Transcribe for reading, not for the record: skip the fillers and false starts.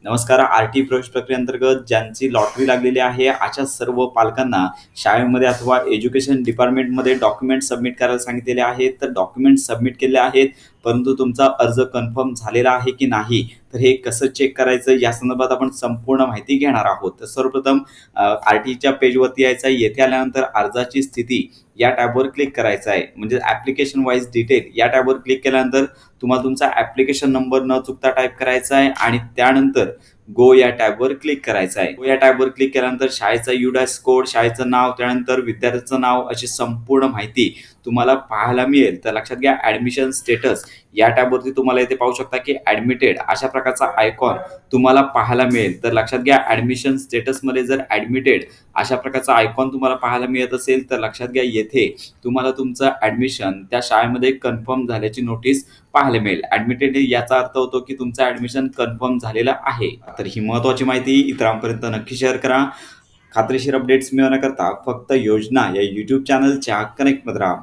नमस्कार. आर-टी प्रवेश प्रक्रियेअंतर्गत ज्यांची लॉटरी लागलेली आहे, अशा सर्व पालकांना शाळेमध्ये अथवा एज्युकेशन डिपार्टमेंटमध्ये डॉक्युमेंट सबमिट करायला सांगितलेले आहेत. तर डॉक्युमेंट सबमिट केले आहेत, परंतु तुमचा अर्ज कन्फर्म झालेला आहे की नाही, तर हे कसं चेक करायचं या संदर्भात आपण संपूर्ण माहिती घेणार आहोत. तर सर्वप्रथम आर-टीच्या पेजवरती यायचं आहे. येथे आल्यानंतर अर्जाची स्थिती या टॅबवर क्लिक करायचं आहे. म्हणजे ॲप्लिकेशन वाईज डिटेल या टॅबवर क्लिक केल्यानंतर तुम्हाला तुमचा ॲप्लिकेशन नंबर न चुकता टाईप करायचा आहे आणि त्यानंतर गो या टॅबवर क्लिक करायचं आहे. गो या टॅबवर क्लिक केल्यानंतर शाळेचा UDAS कोड, शाळेचं नाव, त्यानंतर विद्यार्थ्याचं नाव अशी संपूर्ण माहिती तुम्हाला पाहायला मिळेल. तर लक्षात घ्या, ॲडमिशन स्टेटस या टॅबवरती तुम्हाला इथे पाहू शकता की ॲडमिटेड अशा प्रकारचा आयकॉन तुम्हाला पाहायला मिळेल. तर लक्षात घ्या, ॲडमिशन स्टेटसमध्ये जर ॲडमिटेड अशा प्रकारचा आयकॉन तुम्हाला पाहायला मिळत असेल, तर लक्षात घ्या येथे तुम्हाला तुमचं ॲडमिशन त्या शाळेमध्ये कन्फर्म झाल्याची नोटीस पाहायला मिळेल. ॲडमिटेड याचा अर्थ होतो की तुमचं ॲडमिशन कन्फर्म झालेलं आहे. तर ही महत्त्वाची माहिती इतरांपर्यंत नक्की शेअर करा. खात्रीशीर अपडेट्स मिळवण्याकरता फक्त योजना या YouTube चॅनलच्या कनेक्टमध्ये राहा.